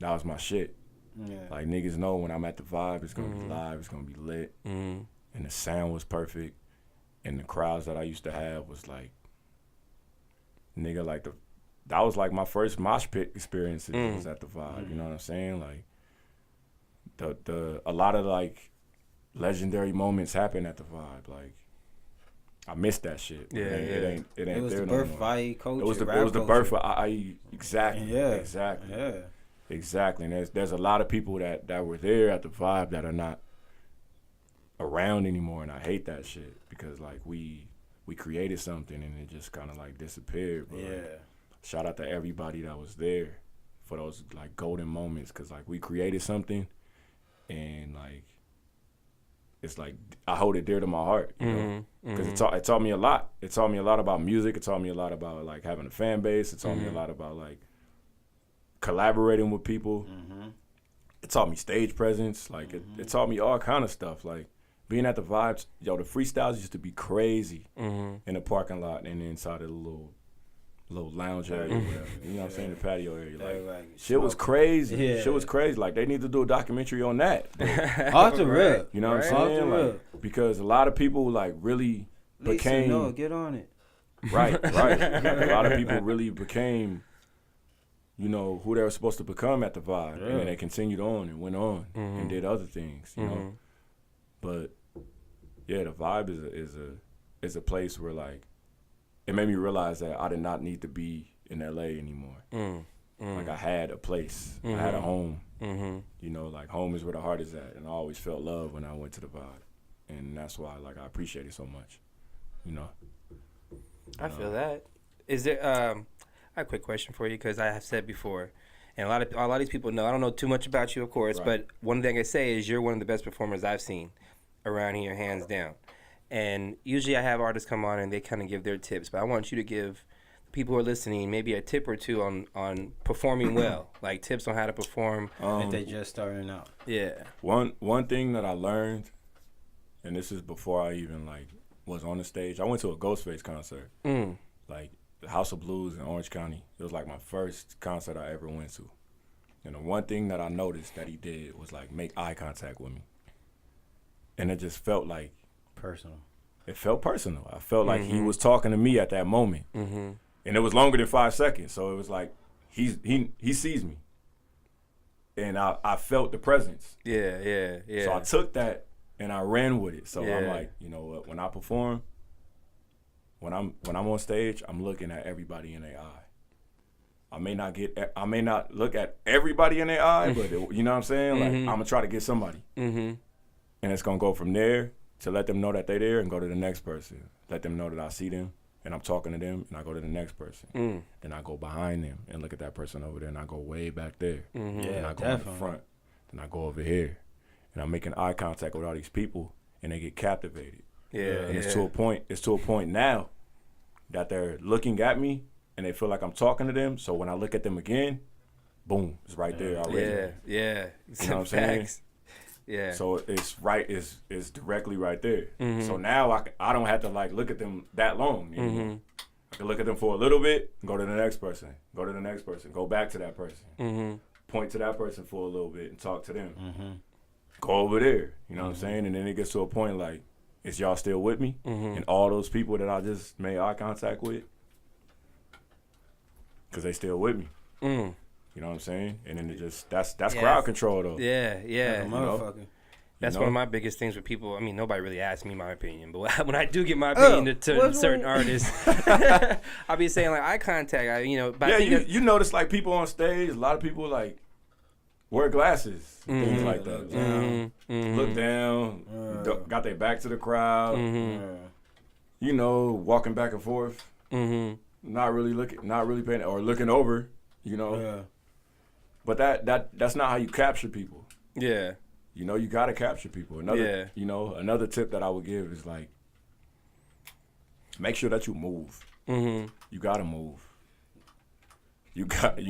that was my shit. Yeah. Like, niggas know when I'm at the Vibe, it's gonna be live, it's gonna be lit, and the sound was perfect, and the crowds that I used to have was like, nigga, like that was like my first mosh pit experiences was at the Vibe. You know what I'm saying? Like, a lot of like legendary moments happen at the Vibe. Like, I missed that shit. Yeah, it ain't it was there the no birth more. of IE culture. It was the birth of IE. Exactly. Yeah. Exactly. Yeah. Exactly. And there's a lot of people that were there at the Vibe that are not around anymore, and I hate that shit because like we created something and it just kind of like disappeared. But like, shout out to everybody that was there for those like golden moments, because like we created something, and like it's like I hold it dear to my heart, you know, because it taught me a lot. It taught me a lot about music. It taught me a lot about like having a fan base. It taught me a lot about like collaborating with people. It taught me stage presence. Like it taught me all kind of stuff. Like being at the Vibes, yo, the freestyles used to be crazy in the parking lot and inside of the little lounge area, whatever. You know what I'm saying? The patio area. Like shit was crazy. Yeah. Shit was crazy. Like they need to do a documentary on that. Off the rip. You know what I'm saying? Like, because a lot of people like really became. No, get on it. Right. Like, a lot of people really became, you know, who they were supposed to become at the Vibe, and then they continued on and went on and did other things, you know. But yeah, the Vibe is a place where like it made me realize that I did not need to be in LA anymore. Like I had a place, I had a home. You know, like home is where the heart is at, and I always felt love when I went to the Vibe, and that's why like I appreciate it so much. You know. I feel that. Is there? I have a quick question for you because I have said before, and a lot of these people know. I don't know too much about you, of course, but one thing I say is you're one of the best performers I've seen around here, hands down. And usually I have artists come on and they kind of give their tips, but I want you to give people who are listening maybe a tip or two on performing well, like tips on how to perform if they just starting out. Yeah. One thing that I learned, and this is before I even like was on the stage. I went to a Ghostface concert, like the House of Blues in Orange County. It was like my first concert I ever went to. And the one thing that I noticed that he did was like make eye contact with me. And it just felt like personal. It felt personal. I felt like he was talking to me at that moment. And it was longer than 5 seconds. So it was like he sees me. And I felt the presence. Yeah. So I took that and I ran with it. So I'm like, you know what, when I perform, when I'm on stage, I'm looking at everybody in their eye. I may not look at everybody in their eye, but you know what I'm saying? Like I'm gonna try to get somebody. And it's gonna go from there to let them know that they're there and go to the next person. Let them know that I see them and I'm talking to them, and I go to the next person. Then I go behind them and look at that person over there, and I go way back there. And I go in the front. Then I go over here. And I'm making eye contact with all these people, and they get captivated. And it's to a point now that they're looking at me and they feel like I'm talking to them. So when I look at them again, boom, it's right there already. Yeah. You know what I'm saying? Yeah. So it's directly right there. So now I don't have to like look at them that long anymore. I can look at them for a little bit, go to the next person, go to the next person, go back to that person, point to that person for a little bit and talk to them. Go over there, you know what I'm saying? And then it gets to a point like, is y'all still with me? And all those people that I just made eye contact with, because they still with me. You know what I'm saying? And then it just, that's crowd control though. Yeah. Like a motherfucker. That's one of my biggest things with people. I mean, nobody really asks me my opinion, but when I do get my opinion to certain artists, I'll be saying like eye contact. But you notice like people on stage, a lot of people like wear glasses, things like that. Look down, got their back to the crowd. You know, walking back and forth, not really paying, or looking over. You know, but that's not how you capture people. Yeah. You know, you gotta capture people. Another tip that I would give is like, make sure that you move. You gotta move. You gotta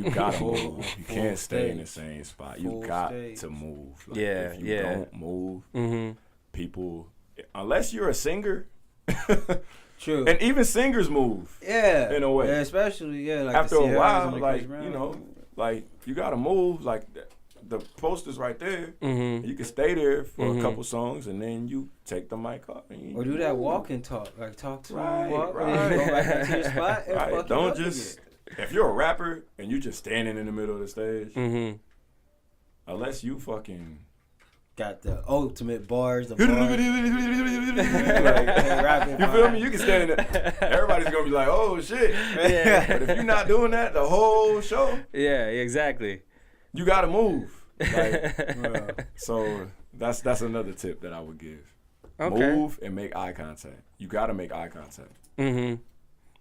move. You can't stay in the same spot. You got to move. Like, if you don't move, people, unless you're a singer. True. And even singers move. Yeah. In a way. Yeah, especially, like after a while, like, you know, Like, you gotta move. Like, the poster's right there. Mm-hmm. You can stay there for a couple songs, and then you take the mic off. And or do that walk and talk. Like, talk to right, him, walk, right. and then go back into your spot and Right. fuck Don't it up just... again. If you're a rapper and you just standing in the middle of the stage, unless you fucking... Got the ultimate bars. The you bars. feel me? You can stand in there. Everybody's gonna be like, "Oh shit!" Yeah. But if you're not doing that the whole show, Yeah, exactly. you gotta move. Like, so that's another tip that I would give. Okay. Move and make eye contact. You gotta make eye contact. Mm-hmm.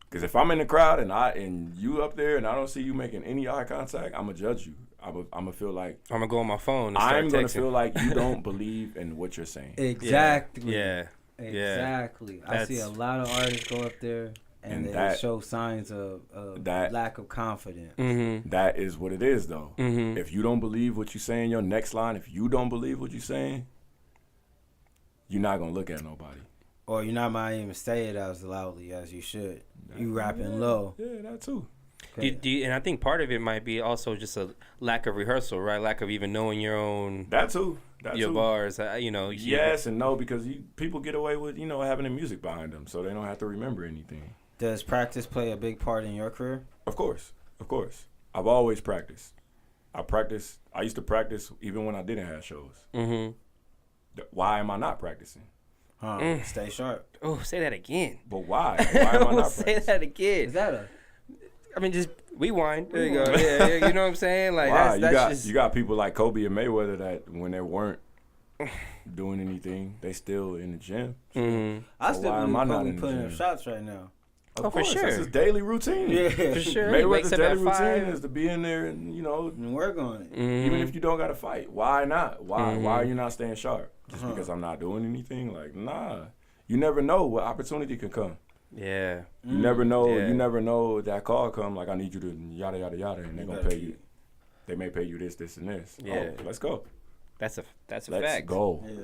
Because if I'm in the crowd and you up there and I don't see you making any eye contact, I'm gonna judge you. I'm gonna feel like I'm gonna go on my phone and start I'm gonna texting. feel like you don't believe in what you're saying. Exactly. Yeah. Exactly. I see a lot of artists go up there and they show signs of that lack of confidence. Mm-hmm. That is what it is, though. Mm-hmm. If you don't believe what you're saying, your next line, if you don't believe what you're saying, you're not gonna look at nobody. Or you're not might even say it as loudly as you should. You rapping low. Yeah, that too. And I think part of it might be also just a lack of rehearsal, right? Lack of even knowing your own That too. bars. Yes and no, because people get away with having the music behind them, so they don't have to remember anything. Does practice play a big part in your career? Of course. I've always practiced. I used to practice even when I didn't have shows. Mm-hmm. Why am I not practicing? Stay sharp. Oh, say that again. But why? Why am I not Say practicing? that again. Is that a? I mean, just rewind. There you go. Yeah, you know what I'm saying? Like Why? that's You got people like Kobe and Mayweather that when they weren't doing anything, they still in the gym. Mm-hmm. I still believe Kobe in putting the up gym? shots right now. Of course, that's his daily routine. Yeah, For sure. He wakes Mayweather's up daily at 5. routine is to be in there and and work on it. Mm-hmm. even if you don't got to fight. Why not? Why are you not staying sharp? Just Uh-huh. because I'm not doing anything? Like, nah. You never know what opportunity can come. Yeah. You never know. Yeah. You never know that call come. Like, I need you to yada yada yada, and they're You gonna gotta pay you. They may pay you this, and this. Yeah. Oh, let's go. That's a Let's fact. go. Yeah.